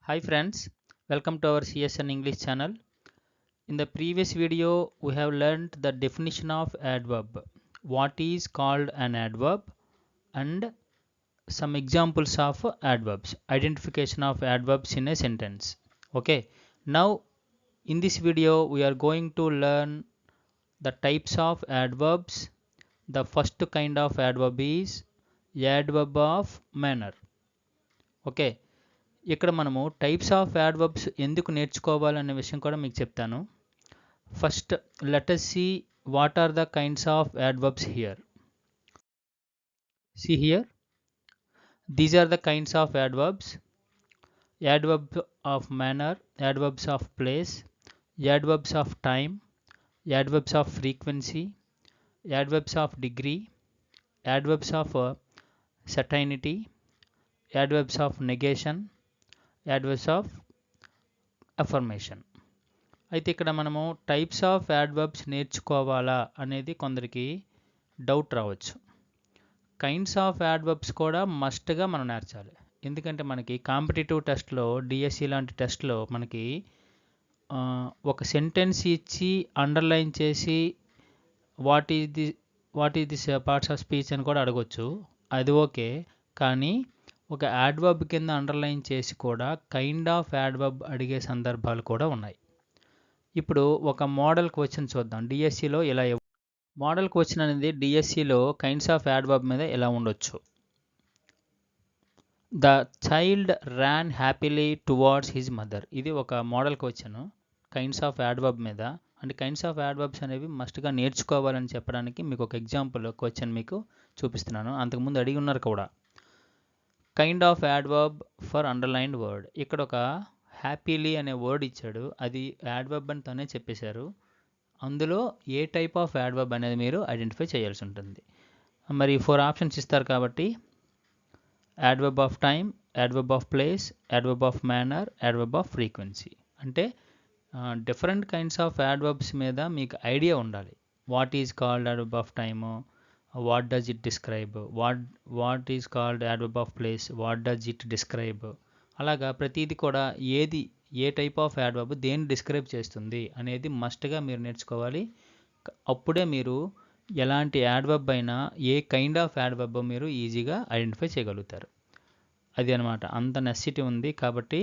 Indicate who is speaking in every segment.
Speaker 1: Hi friends, welcome to our CSN English channel. In the previous video, we have learned the definition of adverb, what is called an adverb, and some examples of adverbs, identification of adverbs in a sentence. Okay, now in this video, we are going to learn the types of adverbs. The first kind of adverb is adverb of manner. Okay, ఇక్కడ మనము types of adverbs ఎందుకు నేర్చుకోవాలనే విషయం కూడా మీకు చెప్తాను. First let us see what are the kinds of adverbs here. See here, these are the kinds of adverbs: adverbs of manner, adverbs of place, adverbs of time, adverbs of frequency, adverbs of degree, adverbs of certainty, adverbs of negation, adverbs of affirmation. అయితే ఇక్కడ మనము types of adverbs నేర్చుకోవాలా అనేది కొందరికి doubt రావచ్చు. Kinds of adverbs కూడా మస్ట్గా మనం నేర్చాలి. ఎందుకంటే మనకి కాంపిటేటివ్ టెస్ట్లో, డిఎస్సి లాంటి టెస్ట్లో మనకి ఒక సెంటెన్స్ ఇచ్చి అండర్లైన్ చేసి what is this parts of speech అని కూడా అడగొచ్చు. అది ఓకే, కానీ ఒక యాడ్వర్బ్ కింద అండర్లైన్ చేసి కూడా కైండ్ ఆఫ్ యాడ్వర్బ్ అడిగే సందర్భాలు కూడా ఉన్నాయి. ఇప్పుడు ఒక మోడల్ క్వశ్చన్ చూద్దాం. డిఎస్సిలో ఇలా మోడల్ క్వశ్చన్ అనేది డిఎస్సిలో కైండ్స్ ఆఫ్ యాడ్వర్బ్ మీద ఎలా ఉండొచ్చు. The child ran happily towards his mother. ఇది ఒక model question kinds of adverb మీద. అంటే కైండ్స్ ఆఫ్ యాడ్వర్బ్స్ అనేవి మస్ట్గా నేర్చుకోవాలని చెప్పడానికి మీకు ఒక ఎగ్జాంపుల్ క్వశ్చన్ మీకు చూపిస్తున్నాను. అంతకుముందు అడిగి ఉన్నారు కూడా. Kind of adverb for underlined word. ఇక్కడ ఒక హ్యాపీలీ అనే వర్డ్ ఇచ్చాడు, అది యాడ్వర్బ్ అని తనే చెప్పేశారు. అందులో ఏ టైప్ ఆఫ్ యాడ్వర్బ్ అనేది మీరు ఐడెంటిఫై చేయాల్సి ఉంటుంది. మరి 4 ఆప్షన్స్ ఇస్తారు కాబట్టి adverb of time, adverb of place, adverb of manner, adverb off frequency. అంటే డిఫరెంట్ కైండ్స్ ఆఫ్ యాడ్వర్బ్స్ మీద మీకు ఐడియా ఉండాలి. What is called adverb of time, what does it describe, what is called adverb of place, what does it describe. అలాగా ప్రతిదీ కూడా ఏ type of adverb దేన్ని describe చేస్తుంది అనేది మస్ట్గా మీరు నేర్చుకోవాలి. అప్పుడే మీరు ఎలాంటి యాడ్వర్బ్ అయినా ఏ కైండ్ ఆఫ్ యాడ్వర్బ్ మీరు ఈజీగా ఐడెంటిఫై చేయగలుగుతారు. అది అనమాట, అంత నెసెసిటీ ఉంది. కాబట్టి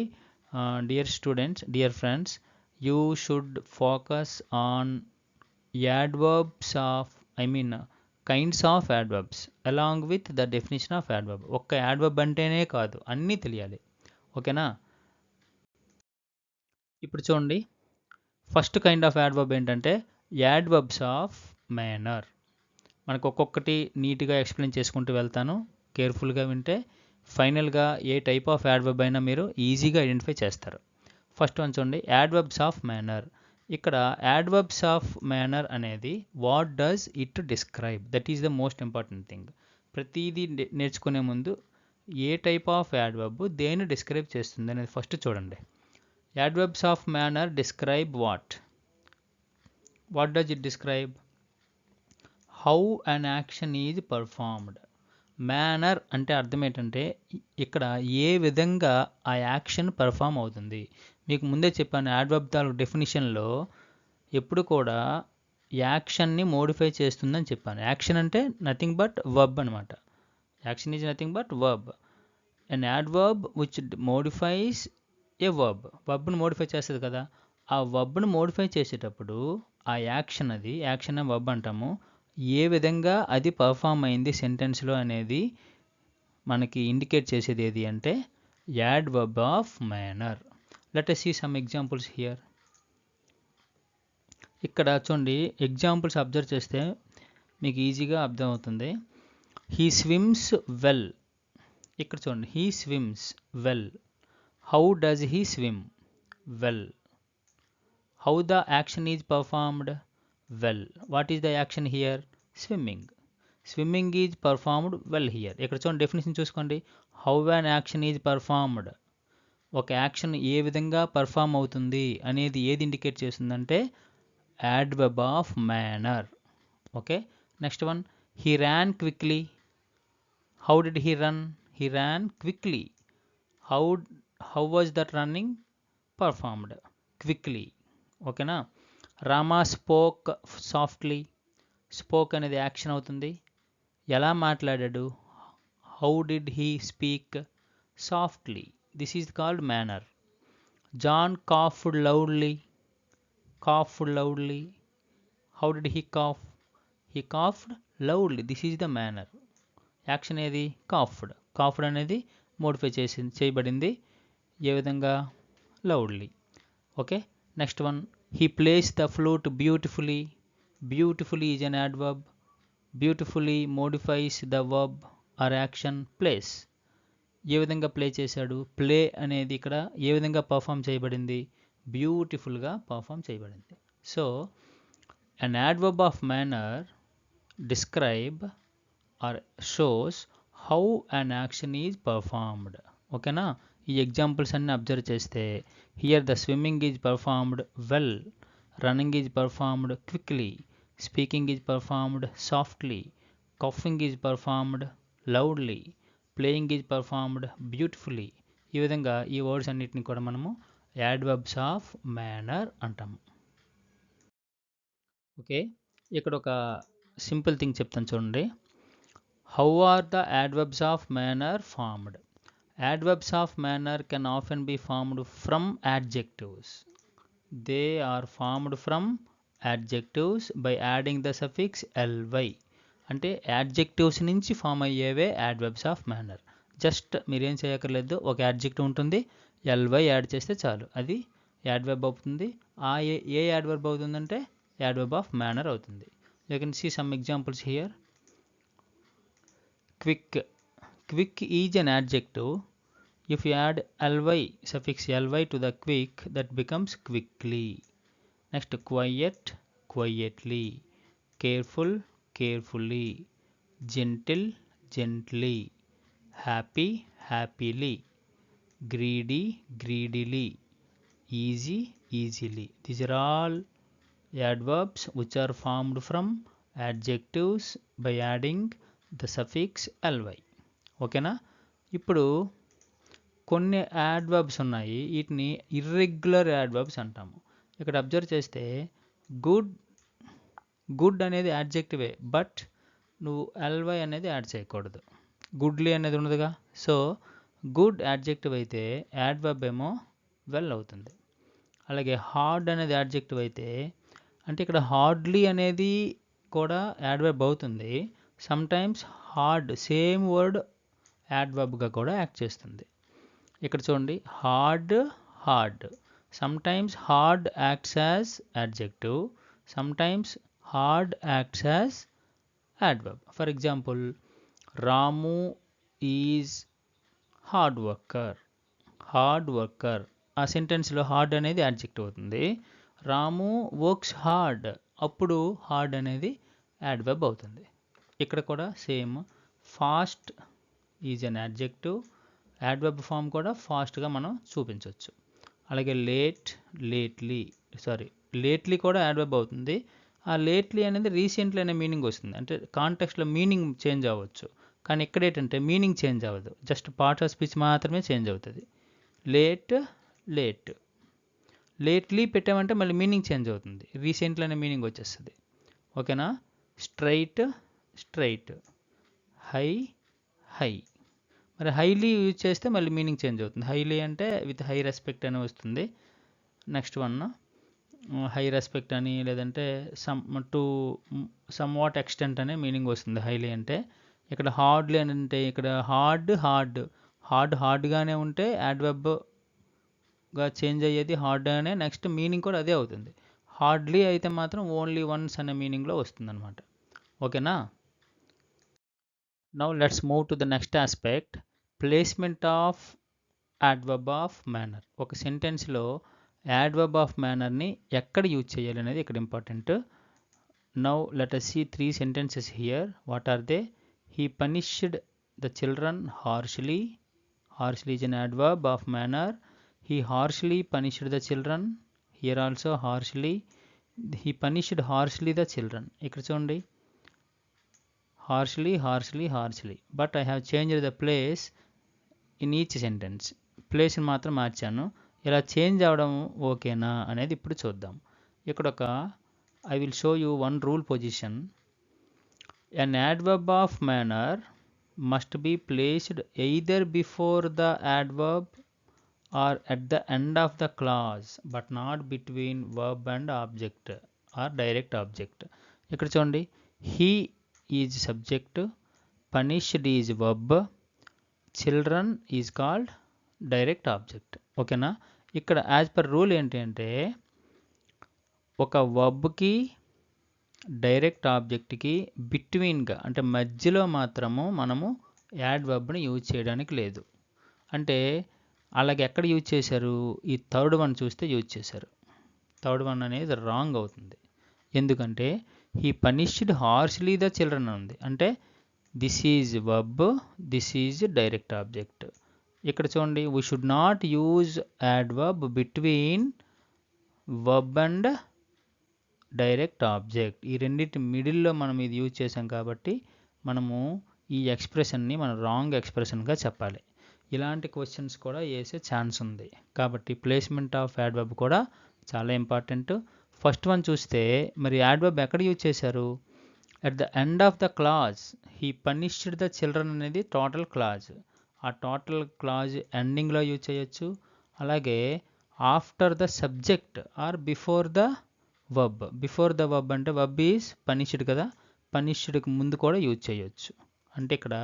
Speaker 1: dear students, dear friends, you should focus on adverbs of kinds of adverbs along with the definition of adverb. ఒక్క యాడ్వర్బ్ అంటేనే కాదు, అన్నీ తెలియాలి. ఓకేనా? ఇప్పుడు చూడండి, ఫస్ట్ కైండ్ ఆఫ్ యాడ్వర్బ్ ఏంటంటే యాడ్వర్బ్స్ ఆఫ్ మేనర్. మనకు ఒక్కొక్కటి నీట్గా ఎక్స్ప్లెయిన్ చేసుకుంటూ వెళ్తాను. కేర్ఫుల్గా వింటే ఫైనల్గా ఏ టైప్ ఆఫ్ యాడ్వర్బ్ అయినా మీరు ఈజీగా ఐడెంటిఫై చేస్తారు. ఫస్ట్ వన్ చూడండి, యాడ్వర్బ్స్ ఆఫ్ మేనర్. ఇక్కడ యాడ్వర్బ్స్ ఆఫ్ మేనర్ అనేది what does it describe, that is the most important thing. ప్రతిదీ నేర్చుకునే ముందు ఏ టైప్ ఆఫ్ యాడ్వర్బ్ దేన్ని డిస్క్రైబ్ చేస్తుంది అనేది ఫస్ట్ చూడండి. Adverbs of manner describe what does it describe? How an action is performed. Manner అంటే అర్థం ఏంటంటే ఇక్కడ ఏ విధంగా ఆ యాక్షన్ పర్ఫామ్ అవుతుంది. మీకు ముందే చెప్పాను, యాడ్వర్బ్ తాలూకు డెఫినిషన్లో ఎప్పుడు కూడా యాక్షన్ని మోడిఫై చేస్తుందని చెప్పాను. యాక్షన్ అంటే నథింగ్ బట్ వర్బ్ అనమాట. Action is nothing but verb. an adverb which modifies a verb. వర్బ్ను మోడిఫై చేస్తుంది కదా, ఆ వర్బ్ను మోడిఫై చేసేటప్పుడు ఆ యాక్షన్ వర్బ్ అంటాము. ఏ విధంగా అది పర్ఫామ్ అయింది సెంటెన్స్లో అనేది మనకి ఇండికేట్ చేసేది ఏది అంటే adverb of manner. Let us see some examples here. ఇక్కడ చూడండి, ఎగ్జాంపుల్స్ అబ్జర్వ్ చేస్తే మీకు ఈజీగా అర్థం అవుతుంది. He SVIMS well. ఇక్కడ చూడండి, he SVIMS well. How does he swim? Well. How the action is performed? Well. What is the action here? Swimming. Swimming is performed well here. ఇక్కడ చూడండి, డెఫినేషన్ చూసుకోండి. How an action is performed. ఒక action ఏ విధంగా perform అవుతుంది అనేది ఏది indicate చేస్తుందంటే adverb of manner. Okay, next one, he Ryan quickly. How did he run? He ran quickly. How how was that running performed quickly. ఓకేనా. Rama spoke softly. Spoke అనేది action అవుతుంది. ఎలా మాట్లాడాడు, how did he speak softly. This is called manner. John coughed loudly. Coughed loudly. How did he cough, he coughed loudly. This is the manner. Action ఏది, coughed. Coughed అనేది modify చేయబడింది ఏ విధంగా, loudly. Okay. Next one, he plays the flute beautifully. Beautifully is an adverb. Beautifully modifies the verb or action place. ఏ విధంగా play చేశాడు, play అనేది ఇక్కడ ఏ విధంగా పర్ఫామ్ చేయబడింది, బ్యూటిఫుల్గా పర్ఫామ్ చేయబడింది. So an adverb of manner describe or shows how an action is performed. ఓకేనా. ఈ ఎగ్జాంపుల్స్ అన్ని అబ్జర్వ్ చేస్తే, here the swimming is performed well, running is performed quickly, speaking is performed softly, coughing is performed loudly, playing is performed beautifully. ఈ విధంగా ఈ words అన్నిటిని కూడా మనము యాడ్వర్బ్స్ ఆఫ్ మేనర్ అంటాము. ఓకే. ఇక్కడ ఒక సింపుల్ థింగ్ చెప్తాను చూడండి. How are the adverbs of manner formed. Adverbs of manner can often be formed from adjectives. They are formed from adjectives by adding the suffix ly. అంటే adjectives నుంచి form అయ్యేవే adverbs of manner. Just మీరేం చేయక్కర్లేదు, ఒక adjective ఉంటుంది, ly add చేస్తే చాలు, అది యాడ్వర్బ్ అవుతుంది. ఏ యాడ్వర్బ్ అవుతుందంటే యాడ్వర్బ్ ఆఫ్ మేనర్ అవుతుంది. You can see some examples here. Quick. Quick is an adjective. If you add ly, suffix ly to the quick, that becomes quickly. Next, quiet, quietly. Careful, carefully. Gentle, gently. Happy, happily. Greedy, greedily. Easy, easily. These are all adverbs which are formed from adjectives by adding the suffix ly. ఓకేనా. ఇప్పుడు కొన్ని adverbs ఉన్నాయి, వీటిని irregular adverbs అంటాము. ఇక్కడ observe చేస్తే good, good అనేది యాడ్జెక్టివే, but నువ్వు ly అనేది యాడ్ చేయకూడదు. గుడ్లీ అనేది ఉండదుగా. సో గుడ్ యాడ్జెక్టివ్ అయితే యాడ్వర్బ్ ఏమో వెల్ అవుతుంది. అలాగే హార్డ్ అనేది యాడ్జెక్టివ్ అయితే, అంటే ఇక్కడ హార్డ్లీ అనేది కూడా యాడ్వర్బ్ అవుతుంది. సమ్టైమ్స్ హార్డ్ సేమ్ వర్డ్ యాడ్వర్బ్గా కూడా యాక్ట్ చేస్తుంది. ఇక్కడ చూడండి, hard, hard. Sometimes hard acts as adjective, sometimes hard acts as adverb. For example, Ramu is hard worker. Hard worker, ఆ సెంటెన్స్లో హార్డ్ అనేది యాడ్జెక్టివ్ అవుతుంది. రాము వర్క్స్ హార్డ్, అప్పుడు హార్డ్ అనేది యాడ్వర్బ్ అవుతుంది. ఇక్కడ కూడా same. Fast is an adjective, adverb form కూడా ఫాస్ట్గా మనం చూపించవచ్చు. అలాగే లేట్, లేట్లీ. లేట్లీ కూడా యాడ్వర్బ్ అవుతుంది. ఆ లేట్లీ అనేది రీసెంట్లీ అనే మీనింగ్ వస్తుంది. అంటే కాంటెక్స్ట్లో మీనింగ్ చేంజ్ అవ్వచ్చు, కానీ ఇక్కడ ఏంటంటే మీనింగ్ చేంజ్ అవ్వదు, జస్ట్ పార్ట్ ఆఫ్ స్పీచ్ మాత్రమే చేంజ్ అవుతుంది. Late, late. లేట్లీ పెట్టామంటే మళ్ళీ మీనింగ్ చేంజ్ అవుతుంది, రీసెంట్లీ అనే మీనింగ్ వచ్చేస్తుంది. ఓకేనా. Straight, straight. High, high. మరి హైలీ యూజ్ చేస్తే మళ్ళీ మీనింగ్ చేంజ్ అవుతుంది. హైలీ అంటే విత్ హై రెస్పెక్ట్ అని వస్తుంది. నెక్స్ట్ వన్, హై రెస్పెక్ట్ అని, లేదంటే సమ్ వాట్ ఎక్స్టెంట్ అనే మీనింగ్ వస్తుంది హైలీ అంటే. ఇక్కడ హార్డ్లీ అని అంటే, ఇక్కడ హార్డ్, హార్డ్. హార్డ్గానే ఉంటే యాడ్వర్బ్గా చేంజ్ అయ్యేది హార్డ్ అనే, నెక్స్ట్ మీనింగ్ కూడా అదే అవుతుంది. హార్డ్లీ అయితే మాత్రం ఓన్లీ వన్స్ అనే మీనింగ్లో వస్తుంది అనమాట. ఓకేనా. Now let's move to the next aspect, placement of adverb of manner. ఒక సెంటెన్స్లో యాడ్వర్బ్ ఆఫ్ మేనర్ని ఎక్కడ యూజ్ చేయాలి అనేది ఇక్కడ important. Now let us see 3 sentences here. What are they? He punished the children harshly. Harshly is an adverb of manner. He harshly punished the children. Here also harshly. He punished harshly the children. ఇక్కడ చూడండి, harshly, harshly, harshly. But I have changed the place in each sentence. ప్లేస్ని మాత్రం మార్చాను. ఇలా change అవ్వడం ఓకేనా అనేది ఇప్పుడు చూద్దాం. ఇక్కడ ఒక I will show you one rule position. An adverb of manner must be placed either before the adverb or at the end of the clause, but not between verb and object or direct object. ఇక్కడ చూడండి, he is subject, punished is verb, children is called direct object. ఓకేనా? ఇక్కడ as per rule ఏంటి అంటే ఒక వర్బ్కి direct ఆబ్జెక్ట్కి బిట్వీన్గా అంటే మధ్యలో మాత్రము మనము యాడ్ వర్బ్ని యూజ్ చేయడానికి లేదు. అంటే అలాగే ఎక్కడ యూజ్ చేశారు? ఈ థర్డ్ వన్ చూస్తే యూజ్ చేశారు. థర్డ్ వన్ అనేది రాంగ్ అవుతుంది. ఎందుకంటే he punished harshly the children ఉంది. అంటే this is verb, this is direct object. ఇక్కడ చూడండి, we should not use add verb between verb and direct object. ఈ రెండింటి మిడిల్లో మనం ఇది యూజ్ చేసాం కాబట్టి మనము ఈ ఎక్స్ప్రెషన్ని మనం రాంగ్ ఎక్స్ప్రెషన్గా చెప్పాలి. ఇలాంటి క్వశ్చన్స్ కూడా వేసే ఛాన్స్ ఉంది. కాబట్టి ప్లేస్మెంట్ ఆఫ్ యాడ్వర్బ్ కూడా చాలా ఇంపార్టెంట్. ఫస్ట్ వన్ చూస్తే మరి యాడ్వర్బ్ ఎక్కడ యూజ్ చేశారు? At the end of the clause. He punished the children అనేది టోటల్ క్లాజ్. ఆ టోటల్ క్లాజ్ ఎండింగ్లో యూజ్ చేయొచ్చు. అలాగే after the subject or before the verb. Before the verb అంటే వర్బ్ ఈజ్ పనిష్డ్ కదా, పనిష్డ్కి ముందు కూడా యూజ్ చేయొచ్చు. అంటే ఇక్కడ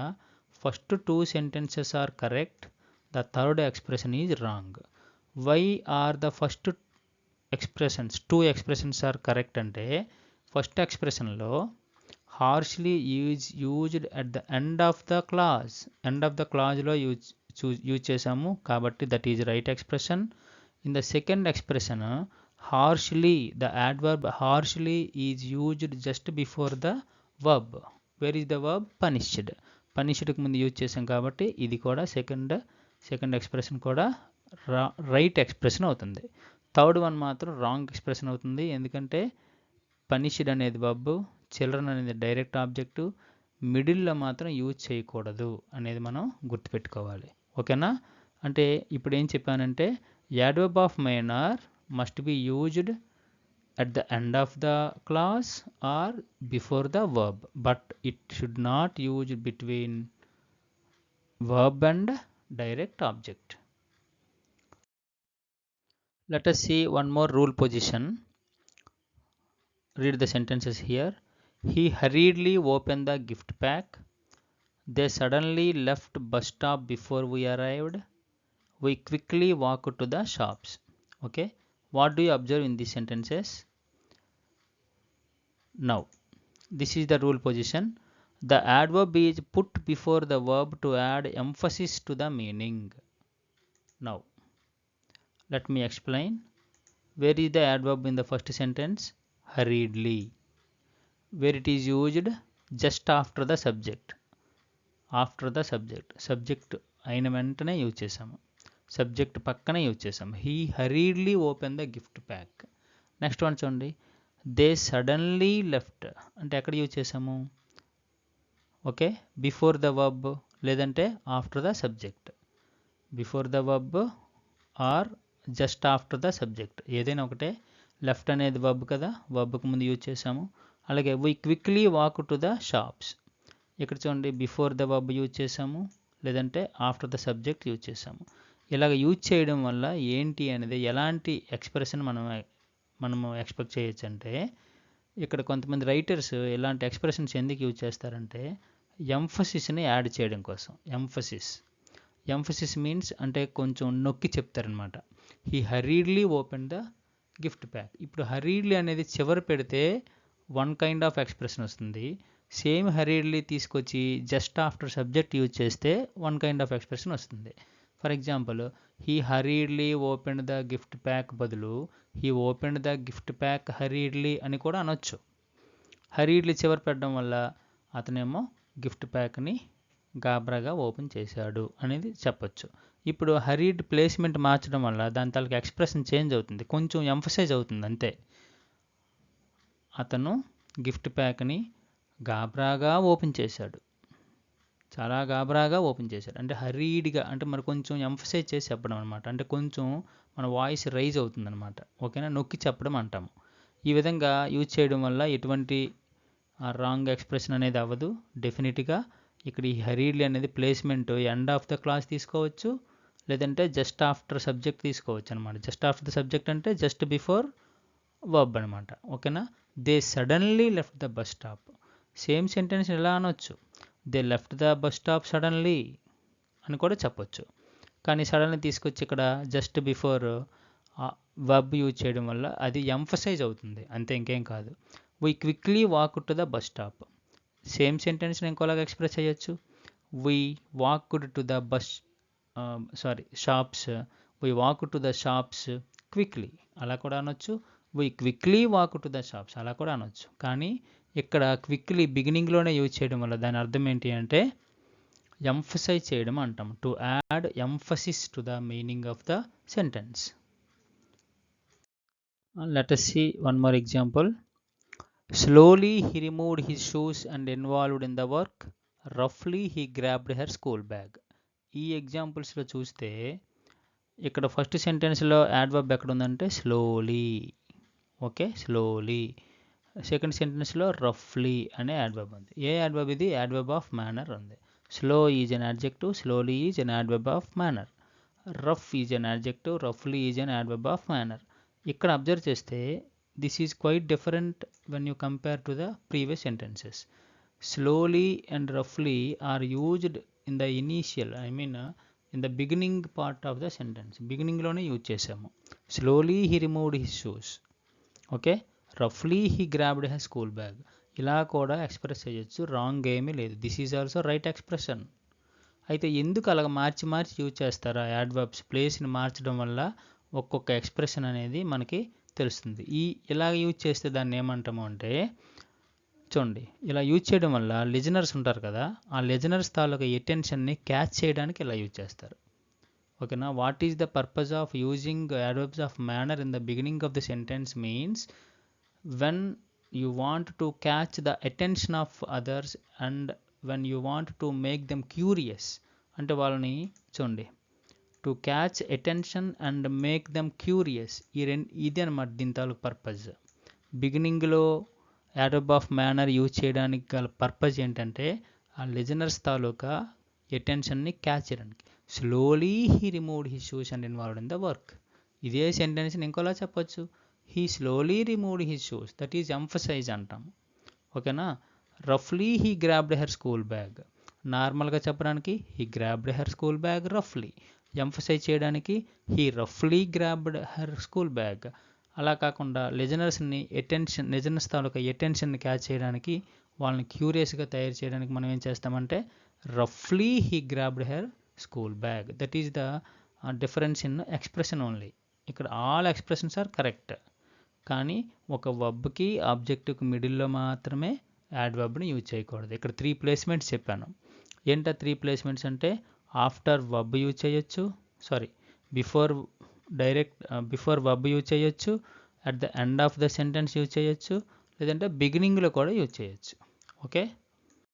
Speaker 1: first two sentences are correct, the third expression is wrong. Why are the first expressions, two expressions are correct అంటే ఫస్ట్ ఎక్స్ప్రెషన్లో harshly used at the end of the clause. End of the క్లాజ్లో use చేసాము కాబట్టి that is right expression. In the second expression harshly, the adverb harshly is used just before the verb. Where is the verb? Punished. Punishedకి ముందు use చేసాం కాబట్టి ఇది కూడా second expression కూడా right expression అవుతుంది. థర్డ్ వన్ మాత్రం రాంగ్ ఎక్స్ప్రెషన్ అవుతుంది. ఎందుకంటే పనిష్డ్ అనేది వర్బ్, చిల్డ్రన్ అనేది డైరెక్ట్ ఆబ్జెక్టు, మిడిల్లో మాత్రం యూజ్ చేయకూడదు అనేది మనం గుర్తుపెట్టుకోవాలి. ఓకేనా? అంటే ఇప్పుడు ఏం చెప్పానంటే adverb of minor must be used at the end of the clause or before the verb, but it should not use between verb and direct object. Let us see one more rule position. Read the sentences here. He hurriedly opened the gift pack. They suddenly left bus stop before we arrived. We quickly walked to the shops. Okay. What do you observe in these sentences? Now, this is the rule position. The adverb is put before the verb to add emphasis to the meaning. Now, let me explain. Where is the adverb in the first sentence? Hurriedly. Where it is used? Just after the subject. After the subject. Subject అయిన వెంటనే use చేసాము. Subject పక్కనే use చేసాం. He hurriedly open the gift pack. Next one చూడండి, they suddenly left అంటే ఎక్కడ use చేసాము? Okay, before the verb లేదంటే after the subject. Before the verb or just after the subject ఏదైనా ఒకటే. లెఫ్ట్ అనేది వర్బ్ కదా, వర్బ్కి ముందు యూజ్ చేసాము. అలాగే we quickly walk to the shops. ఇక్కడ చూడండి, బిఫోర్ ద వర్బ్ యూజ్ చేసాము లేదంటే ఆఫ్టర్ ద సబ్జెక్ట్ యూజ్ చేసాము. ఇలాగ యూజ్ చేయడం వల్ల ఏంటి అనేది ఎలాంటి ఎక్స్ప్రెషన్ మనము ఎక్స్పెక్ట్ చేయొచ్చు అంటే, ఇక్కడ కొంతమంది రైటర్స్ ఇలాంటి ఎక్స్ప్రెషన్స్ ఎందుకు యూజ్ చేస్తారంటే ఎంఫసిస్ని యాడ్ చేయడం కోసం. ఎంఫసిస్ మీన్స్ అంటే కొంచెం నొక్కి చెప్తారనమాట. He hurriedly open the gift pack. ఇప్పుడు హరీడ్లీ అనేది చివరి పెడితే వన్ కైండ్ ఆఫ్ ఎక్స్ప్రెషన్ వస్తుంది. సేమ్ హరీడ్లీ తీసుకొచ్చి జస్ట్ ఆఫ్టర్ సబ్జెక్ట్ యూజ్ చేస్తే వన్ కైండ్ ఆఫ్ ఎక్స్ప్రెషన్ వస్తుంది. For example, he hurriedly opened the gift pack బదులు he opened the gift pack hurriedly అని కూడా అనొచ్చు. హరీడ్లీ చివరి పెట్టడం వల్ల అతనేమో గిఫ్ట్ ప్యాక్ని గాబరాగా ఓపెన్ చేశాడు అనేది చెప్పొచ్చు. ఇప్పుడు హరీడ్ ప్లేస్మెంట్ మార్చడం వల్ల దాని తాలూకు ఎక్స్ప్రెషన్ చేంజ్ అవుతుంది, కొంచెం ఎంఫసైజ్ అవుతుంది అంతే. అతను గిఫ్ట్ ప్యాక్ని గాబరాగా ఓపెన్ చేశాడు. చాలా గాబరాగా ఓపెన్ చేశాడు. అంటే హరీడ్‌గా అంటే మరి కొంచెం ఎంఫసైజ్ చేసి చెప్పడం అనమాట. అంటే కొంచెం మన వాయిస్ రైజ్ అవుతుందనమాట. ఓకేనా? నొక్కి చెప్పడం అంటాము. ఈ విధంగా యూజ్ చేయడం వల్ల ఎటువంటి రాంగ్ ఎక్స్‌ప్రెషన్ అనేది అవ్వదు. డెఫినిట్‌గా ఇక్కడ ఈ హరీడ్‌లీ అనేది placement end of the class తీసుకోవచ్చు. లేదంటే జస్ట్ ఆఫ్టర్ సబ్జెక్ట్ తీసుకోవచ్చు అనమాట. జస్ట్ ఆఫ్టర్ ద సబ్జెక్ట్ అంటే జస్ట్ బిఫోర్ వర్బ్ అనమాట. ఓకేనా? They suddenly left the bus stop. Same sentence ఎలా అనొచ్చు? They left the bus stop suddenly అని కూడా చెప్పొచ్చు. కానీ సడన్లీ తీసుకొచ్చి ఇక్కడ జస్ట్ బిఫోర్ వర్బ్ యూజ్ చేయడం వల్ల అది ఎంఫసైజ్ అవుతుంది. అంతే, ఇంకేం కాదు. We quickly walk to the bus stop. Same సెంటెన్స్ని ఇంకోలాగా ఎక్స్ప్రెస్ చేయొచ్చు. We walked to the bus shops. We walk to the shops quickly అలా కూడా అనొచ్చు. We quickly walk to the shops అలా కూడా అనొచ్చు. కానీ ఇక్కడ క్విక్లీ బిగినింగ్లోనే యూజ్ చేయడం వల్ల దాని అర్థం ఏంటి అంటే ఎంఫసైజ్ చేయడం అంటాం. To add emphasis to the meaning of the sentence. Let us see one more example. Slowly he removed his shoes and involved in the work. Roughly he grabbed her school bag. ఈ ఎగ్జాంపుల్స్లో చూస్తే ఇక్కడ first సెంటెన్స్లో adverb ఎక్కడ ఉందంటే slowly. Okay, slowly. Second సెంటెన్స్లో రఫ్లీ అనే adverb ఉంది. ఏ యాడ్వర్బ్ ఇది? యాడ్వర్బ్ ఆఫ్ మేనర్ ఉంది. Slow is an adjective, slowly is an adverb of manner. Rough is an adjective, రఫ్లీ is an adverb of manner. ఇక్కడ అబ్జర్వ్ చేస్తే this is quite different when you compare to the previous sentences. Slowly and రఫ్లీ are used in the initial, in the beginning part of the sentence. బిగినింగ్లోనే use చేసాము. Slowly he removed his shoes. Okay, రఫ్లీ he grabbed he school bag. ఇలా కూడా express చేయొచ్చు, wrong ఏమీ లేదు. This is also right expression. అయితే ఎందుకు అలాగ మార్చి మార్చి యూజ్ చేస్తారా యాడ్వర్బ్స్? ప్లేస్ని మార్చడం వల్ల ఒక్కొక్క ఎక్స్ప్రెషన్ అనేది మనకి తెలుస్తుంది. ఇలా యూజ్ చేస్తే దాన్ని ఏమంటాము అంటే, చూడండి, ఇలా యూజ్ చేయడం వల్ల లిజనర్స్ ఉంటారు కదా, ఆ లిజనర్స్ తాలూకా అటెన్షన్ని క్యాచ్ చేయడానికి ఇలా యూజ్ చేస్తారు. ఓకేనా? What is the purpose of using adverbs of manner in the beginning of the sentence means when you want to catch the attention of others and when you want to make them curious. అంటే వాళ్ళని చూడండి, to catch attention and make them curious. ఇది అనమాట దీని తాలూకు purpose. బిగినింగ్లో adverb of manner use చేయడానికి గల పర్పస్ ఏంటంటే ఆ లిజనర్స్ తాలూకా అటెన్షన్ని క్యాచ్ చేయడానికి. Slowly he removed his shoes and involved in the work. ఇదే సెంటెన్స్ని ఇంకోలా చెప్పొచ్చు. He slowly removed his shoes. That is emphasise అంటాం. ఓకేనా? రఫ్లీ he grabbed her school bag. నార్మల్గా చెప్పడానికి he grabbed her school bag రఫ్లీ. ఎంఫసైజ్ చేయడానికి హీ రఫ్లీ గ్రాబ్డ్ హెర్ స్కూల్ బ్యాగ్. అలా కాకుండా లిజనర్స్ తాలూకా అటెన్షన్ని క్యాచ్ చేయడానికి, వాళ్ళని క్యూరియస్గా తయారు చేయడానికి మనం ఏం చేస్తామంటే రఫ్లీ he grabbed her school bag. That is the difference in expression only. ఇక్కడ ఆల్ ఎక్స్ప్రెషన్స్ ఆర్ కరెక్ట్. కానీ ఒక వర్బ్కి ఆబ్జెక్టివ్కి మిడిల్లో మాత్రమే యాడ్వర్బ్ని యూజ్ చేయకూడదు. ఇక్కడ 3 ప్లేస్మెంట్స్ చెప్పాను. ఏంటా 3 ప్లేస్మెంట్స్ అంటే ఆఫ్టర్ వర్బ్ యూజ్ చేయొచ్చు, బిఫోర్ వర్బ్ యూజ్ చేయొచ్చు, at the end of the sentence use చేయొచ్చు, లేదంటే బిగినింగ్లో కూడా యూజ్ చేయొచ్చు. ఓకే.